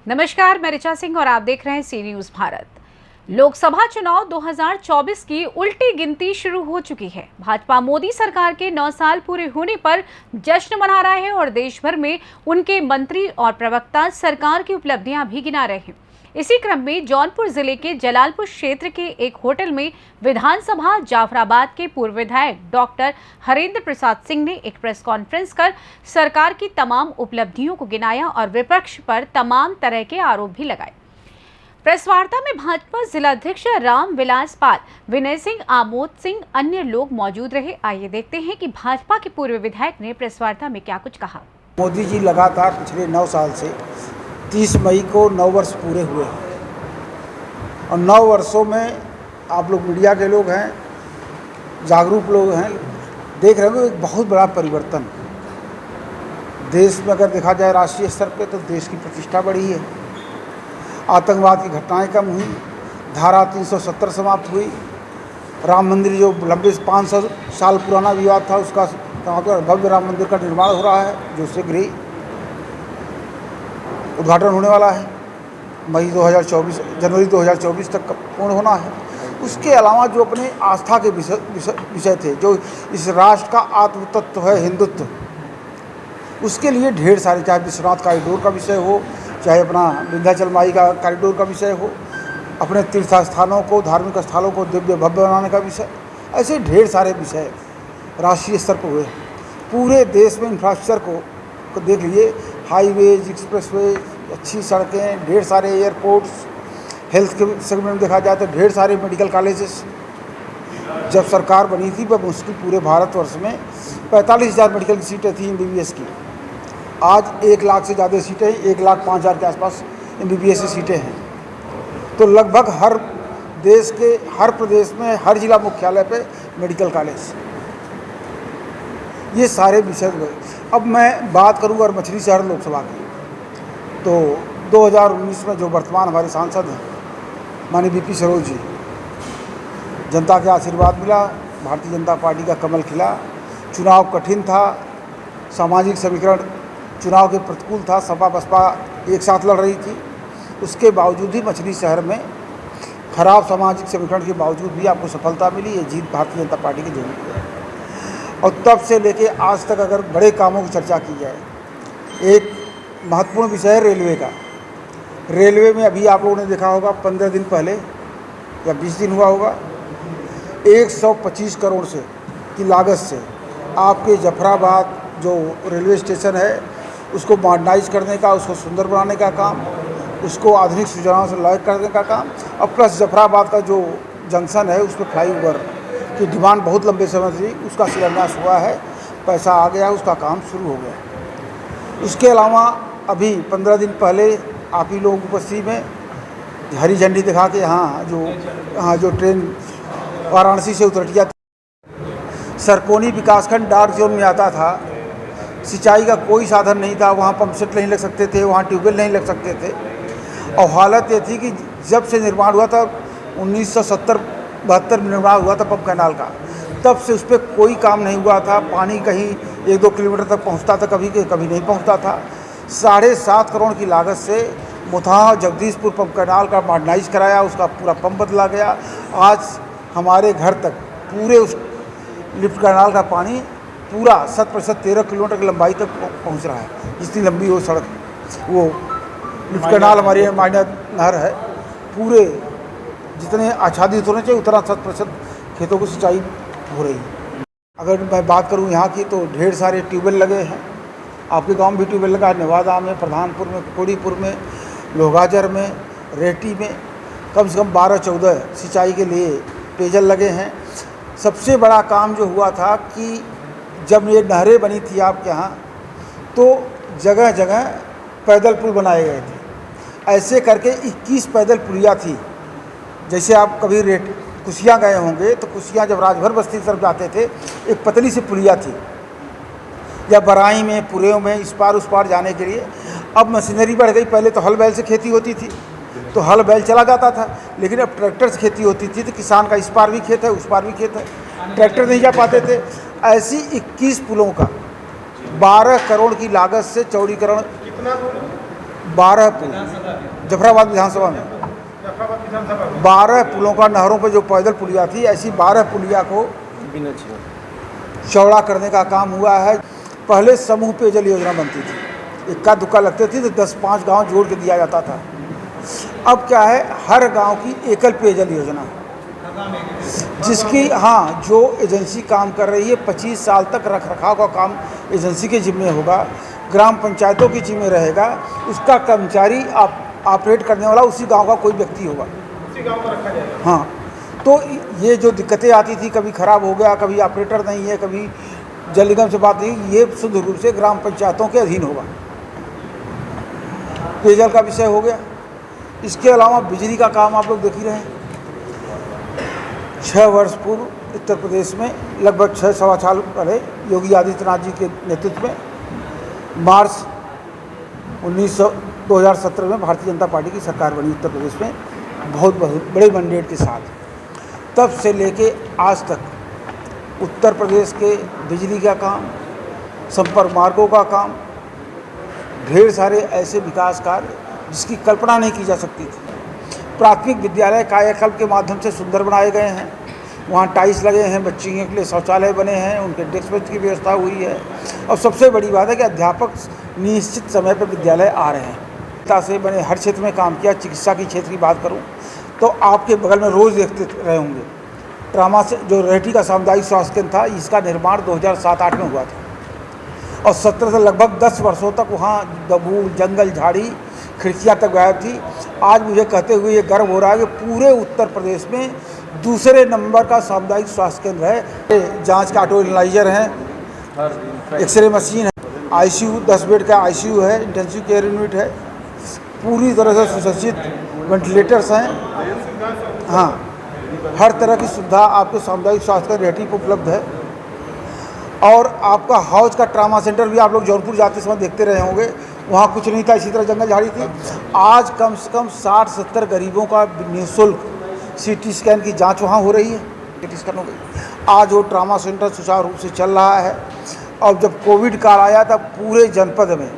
नमस्कार, मैं ऋचा सिंह और आप देख रहे हैं सी न्यूज़ भारत। लोकसभा चुनाव 2024 की उल्टी गिनती शुरू हो चुकी है। भाजपा मोदी सरकार के 9 साल पूरे होने पर जश्न मना रहा है और देश भर में उनके मंत्री और प्रवक्ता सरकार की उपलब्धियां भी गिना रहे हैं। इसी क्रम में जौनपुर जिले के जलालपुर क्षेत्र के एक होटल में विधानसभा जाफराबाद के पूर्व विधायक डॉक्टर हरेंद्र प्रसाद सिंह ने एक प्रेस कॉन्फ्रेंस कर सरकार की तमाम उपलब्धियों को गिनाया और विपक्ष पर तमाम तरह के आरोप भी लगाए। प्रेस वार्ता में भाजपा जिलाध्यक्ष राम विलास पाल, विनय सिंह, आमोद सिंह, अन्य लोग मौजूद रहे। आइए देखते हैं कि भाजपा के पूर्व विधायक ने प्रेस वार्ता में क्या कुछ कहा। मोदी जी लगातार पिछले 9 साल से 30 मई को 9 वर्ष पूरे हुए और 9 वर्षों में आप लोग मीडिया के लोग हैं, जागरूक लोग हैं, देख रहे हो एक बहुत बड़ा परिवर्तन देश में। अगर देखा जाए राष्ट्रीय स्तर पे तो देश की प्रतिष्ठा बढ़ी है, आतंकवाद की घटनाएं कम हुई, धारा 370 समाप्त हुई, राम मंदिर जो लंबे 500 साल पुराना विवाद था उसका भव्य राम मंदिर का निर्माण हो रहा है जो शीघ्र ही उद्घाटन होने वाला है। जनवरी 2024 तक पूर्ण होना है। उसके अलावा जो अपने आस्था के विषय थे, जो इस राष्ट्र का आत्म तत्व है हिंदुत्व, उसके लिए ढेर सारे, चाहे विश्वनाथ कॉरिडोर का विषय हो, चाहे अपना विंध्याचल माई का कॉरिडोर का विषय हो, अपने तीर्थ स्थानों को, धार्मिक स्थलों को दिव्य भव्य बनाने का विषय, ऐसे ढेर सारे विषय राष्ट्रीय स्तर पर हुए। पूरे देश में इंफ्रास्ट्रक्चर को देख लीजिए, हाईवेज, एक्सप्रेसवे, अच्छी सड़कें, ढेर सारे एयरपोर्ट्स, हेल्थ के सेगमेंट में देखा जाए तो ढेर सारे मेडिकल कॉलेजेस। जब सरकार बनी थी वह मुश्किल पूरे भारतवर्ष में 45,000 मेडिकल की सीटें थी MBBS की। आज 1 लाख से ज़्यादा सीटें, 1,05,000 के आसपास MBBS की सीटें हैं। तो लगभग हर देश के हर प्रदेश में हर जिला मुख्यालय पे मेडिकल कॉलेज, ये सारे विषय हुए। अब मैं बात करूँगा और मछली शहर लोकसभा की, तो 2019 में जो वर्तमान हमारे सांसद हैं माननीय VP सरोज जी, जनता के आशीर्वाद मिला, भारतीय जनता पार्टी का कमल खिला। चुनाव कठिन था, सामाजिक समीकरण चुनाव के प्रतिकूल था, सपा बसपा एक साथ लड़ रही थी। उसके बावजूद ही मछली शहर में खराब सामाजिक समीकरण के बावजूद भी आपको सफलता मिली। ये जीत भारतीय जनता पार्टी की जरूर है। और तब से लेके आज तक अगर बड़े कामों की चर्चा की जाए, एक महत्वपूर्ण विषय है रेलवे का। रेलवे में अभी आप लोगों ने देखा होगा 15 दिन पहले या 20 दिन हुआ होगा, 125 करोड़ से की लागत से आपके जफराबाद जो रेलवे स्टेशन है उसको मॉडर्नाइज करने का, उसको सुंदर बनाने का काम, उसको आधुनिक सुविधाओं से लैस करने का काम, और प्लस जफराबाद का जो जंक्शन है उस पर फ्लाईओवर की डिमांड बहुत लंबे समय से, उसका शिलान्यास हुआ है, पैसा आ गया, उसका काम शुरू हो गया। उसके अलावा अभी 15 दिन पहले आप ही लोगों की उपस्थिति में हरी झंडी दिखा के यहाँ जो ट्रेन वाराणसी से उतरटिया सरकोनी विकासखंड डार्क जोन में आता था, सिंचाई का कोई साधन नहीं था, वहाँ पंप सेट नहीं लग सकते थे, वहाँ ट्यूबवेल नहीं लग सकते थे। और हालत ये थी कि जब से निर्माण हुआ था 1970-72 में निर्माण हुआ था पंप कैनाल का, तब से उस पर कोई काम नहीं हुआ था। पानी कहीं 1-2 किलोमीटर तक पहुंचता था, कभी नहीं पहुंचता था। 7.5 करोड़ की लागत से मुथाह जगदीशपुर पंप कैनाल का मॉडर्नाइज कराया, उसका पूरा पंप बदला गया। आज हमारे घर तक पूरे उस लिफ्ट कैनाल का पानी पूरा 100% 13 किलोमीटर की लंबाई तक पहुंच रहा है। जितनी लंबी वो सड़क, वो लिफ्ट कैनाल हमारी माइनर नहर है, पूरे जितने आच्छादित होने चाहिए उतना 100% खेतों को सिंचाई हो रही है। अगर मैं बात करूं यहाँ की तो ढेर सारे ट्यूबवेल लगे हैं। आपके गांव में भी ट्यूबवेल लगा है, नेवादा में, प्रधानपुर में, कुकोड़ीपुर में, लोहाजर में, रेटी में कम से कम 12-14 सिंचाई के लिए पेयजल लगे हैं। सबसे बड़ा काम जो हुआ था कि जब ये नहरें बनी थी आपके यहाँ, तो जगह जगह पैदल पुल बनाए गए थे। ऐसे करके 21 पैदल पुलिया थी। जैसे आप कभी कुसियाँ गए होंगे तो कुसियाँ जब राजभर बस्ती की तरफ जाते थे, एक पतली सी पुलिया थी, या बराई में, पुरेव में इस पार उस पार जाने के लिए। अब मशीनरी बढ़ गई, पहले तो हल बैल से खेती होती थी तो हल बैल चला जाता था, लेकिन अब ट्रैक्टर से खेती होती थी, तो किसान का इस पार भी खेत है उस पार भी खेत है, ट्रैक्टर नहीं जा पाते थे। ऐसी 21 पुलों का 12 करोड़ की लागत से चौड़ीकरण 12 पुल जफराबाद विधानसभा में 12 पुलों का नहरों पर जो पैदल पुलिया थी, ऐसी 12 पुलिया को चौड़ा करने का काम हुआ है। पहले समूह पेयजल योजना बनती थी, इक्का दुक्का लगते थे तो 10-5 गांव जोड़ के दिया जाता था। अब क्या है, हर गांव की एकल पेयजल योजना, जिसकी जो एजेंसी काम कर रही है 25 साल तक रखरखाव का काम एजेंसी के जिम्मे होगा, ग्राम पंचायतों के जिम्मे रहेगा, उसका कर्मचारी ऑपरेट करने वाला उसी गांव का कोई व्यक्ति होगा, उसी गांव का रखा जाएगा। तो ये जो दिक्कतें आती थी, कभी ख़राब हो गया, कभी ऑपरेटर नहीं है, कभी जल निगम से बात नहीं, ये शुद्ध रूप से ग्राम पंचायतों के अधीन होगा। पेयजल का विषय हो गया। इसके अलावा बिजली का काम आप लोग देख ही रहे हैं। 6 वर्ष पूर्व उत्तर प्रदेश में लगभग 6-सवा साल पहले योगी आदित्यनाथ जी के नेतृत्व में मार्च 2017 में भारतीय जनता पार्टी की सरकार बनी उत्तर प्रदेश में, बहुत बड़े मैंडेट के साथ। तब से लेके आज तक उत्तर प्रदेश के बिजली का काम, संपर्क मार्गों का काम, ढेर सारे ऐसे विकास कार्य जिसकी कल्पना नहीं की जा सकती थी। प्राथमिक विद्यालय कायाकल्प के माध्यम से सुंदर बनाए गए हैं, वहाँ टाइल्स लगे हैं, बच्चियों के लिए शौचालय बने हैं, उनके डेस्क बेंच की व्यवस्था हुई है, और सबसे बड़ी बात है कि अध्यापक निश्चित समय पर विद्यालय आ रहे हैं। से मैंने हर क्षेत्र में काम किया। चिकित्सा की क्षेत्र की बात करूँ तो आपके बगल में रोज़ देखते रहे होंगे, ट्रामा से जो रेहटी का सामुदायिक स्वास्थ्य केंद्र था, इसका निर्माण 2007-8 में हुआ था, और 17 से लगभग 10 वर्षों तक वहाँ बबूल, जंगल, झाड़ी, खिड़कियाँ तक गायब थी। आज मुझे कहते हुए ये गर्व हो रहा है कि पूरे उत्तर प्रदेश में दूसरे नंबर का सामुदायिक स्वास्थ्य केंद्र है। जांच का ऑटो एनालाइजर है, एक्सरे मशीन है, आईसीयू 10 बेड का आईसीयू है, इंटेंसिव केयर यूनिट है, पूरी तरह से सुसज्जित वेंटिलेटर्स हैं। हर तरह की सुविधा आपके सामुदायिक स्वास्थ्य केंद्र रेहटी पर उपलब्ध है। और आपका हौज का ट्रामा सेंटर भी आप लोग जौनपुर जाते समय देखते रहे होंगे, वहाँ कुछ नहीं था, इसी तरह जंगल झाड़ी थी। आज कम से कम 60-70 गरीबों का निःशुल्क CT स्कैन की जांच वहाँ हो रही है। CT स्कैन हो गई। आज वो ट्रामा सेंटर सुचारू रूप से चल रहा है। और जब कोविड काल आया तब पूरे जनपद में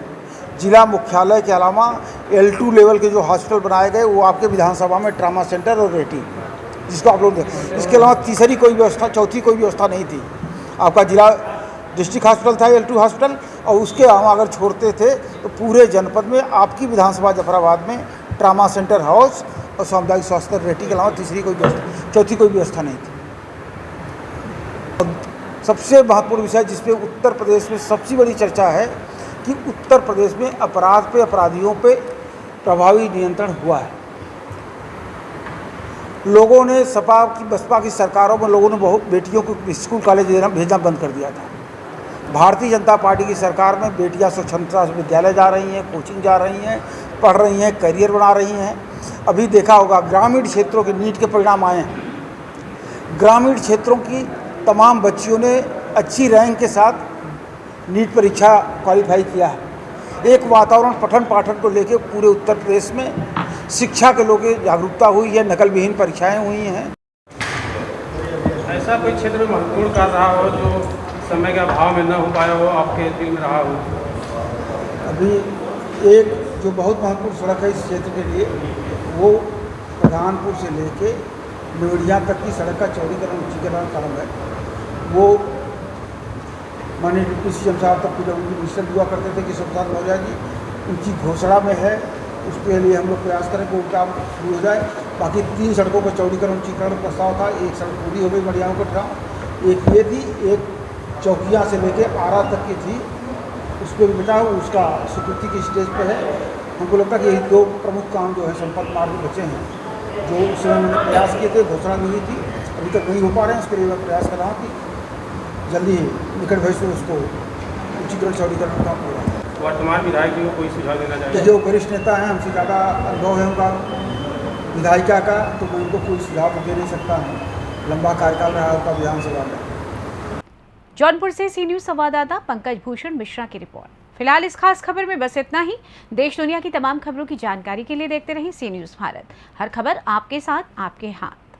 जिला मुख्यालय के अलावा L2 लेवल के जो हॉस्पिटल बनाए गए, वो आपके विधानसभा में ट्रामा सेंटर और रेहटी, जिसको आप लोग देखें। इसके अलावा तीसरी कोई व्यवस्था, चौथी कोई व्यवस्था नहीं थी। आपका जिला डिस्ट्रिक्ट हॉस्पिटल था L2 हॉस्पिटल, और उसके अलावा अगर छोड़ते थे तो पूरे जनपद में आपकी विधानसभा जफराबाद में ट्रामा सेंटर हाउस और सामुदायिक स्वास्थ्य रेहटी के अलावा तीसरी कोई व्यवस्था, चौथी कोई व्यवस्था नहीं थी। सबसे महत्वपूर्ण विषय जिस पे उत्तर प्रदेश में सबसे बड़ी चर्चा है कि उत्तर प्रदेश में अपराध पे, अपराधियों पे प्रभावी नियंत्रण हुआ है। लोगों ने सपा की, बसपा की सरकारों में लोगों ने बहुत बेटियों को स्कूल कॉलेज भेजना बंद कर दिया था। भारतीय जनता पार्टी की सरकार में बेटियां स्वच्छंदता से विद्यालय जा रही हैं, कोचिंग जा रही हैं, पढ़ रही हैं, करियर बना रही हैं। अभी देखा होगा ग्रामीण क्षेत्रों के नीट के परिणाम आए हैं। ग्रामीण क्षेत्रों की तमाम बच्चियों ने अच्छी रैंक के साथ नीट परीक्षा क्वालिफाई किया है। एक वातावरण पठन पाठन को लेकर पूरे उत्तर प्रदेश में शिक्षा के लोगों की जागरूकता हुई है, नकल विहीन परीक्षाएं हुई हैं। ऐसा कोई क्षेत्र में महत्वपूर्ण कार्य रहा हो जो समय के अभाव में न हो पाया हो, आपके दिल में रहा हो? अभी एक जो बहुत महत्वपूर्ण सड़क है इस क्षेत्र के लिए, वो प्रधानपुर से लेके नोएडिया तक की सड़क का चौड़ीकरण, ऊंचीकरण कार्य है। वो माननीय डिप्टी CM साहब तक जब उनकी मिनिस्टर हुआ करते थे किशोर प्रसाद मौर्य जी, उनकी घोषणा में है। उसके लिए हम लोग प्रयास करें कि वो काम शुरू हो जाए। बाकी 3 सड़कों का चौड़ीकरण, ऊंचीकरण प्रस्ताव था। एक सड़क पूरी हो गई मडियाओं को ट्राम, एक ये थी, एक चौकिया से लेके आरा तक की थी, उस पर भी बेटा उसका स्वीकृति की स्टेज पे है। हमको लगता है कि यही 2 प्रमुख काम जो है संपर्क मार्ग बचे हैं, जो उस समय मैंने प्रयास किए थे, घोषणा मिली थी, अभी तक नहीं हो पा रहे हैं। उसके लिए मैं प्रयास कर रहा हूँ कि जल्दी निकट भविष्य में उसको ऊंचीकरण चौड़ीकरण का पूरा। वर्तमान विधायक जी को कोई सुझाव देना चाहिए? जो वरिष्ठ नेता हैं, हमसे ज़्यादा अनुभव है उनका विधायिका का, तो मैं उनको कोई सुझाव दे नहीं सकता हूँ। लंबा कार्यकाल रहा उनका विधानसभा में। जौनपुर से सी न्यूज़ संवाददाता पंकज भूषण मिश्रा की रिपोर्ट। फिलहाल इस खास खबर में बस इतना ही। देश दुनिया की तमाम खबरों की जानकारी के लिए देखते रहिए सी न्यूज़ भारत। हर खबर आपके साथ, आपके हाथ।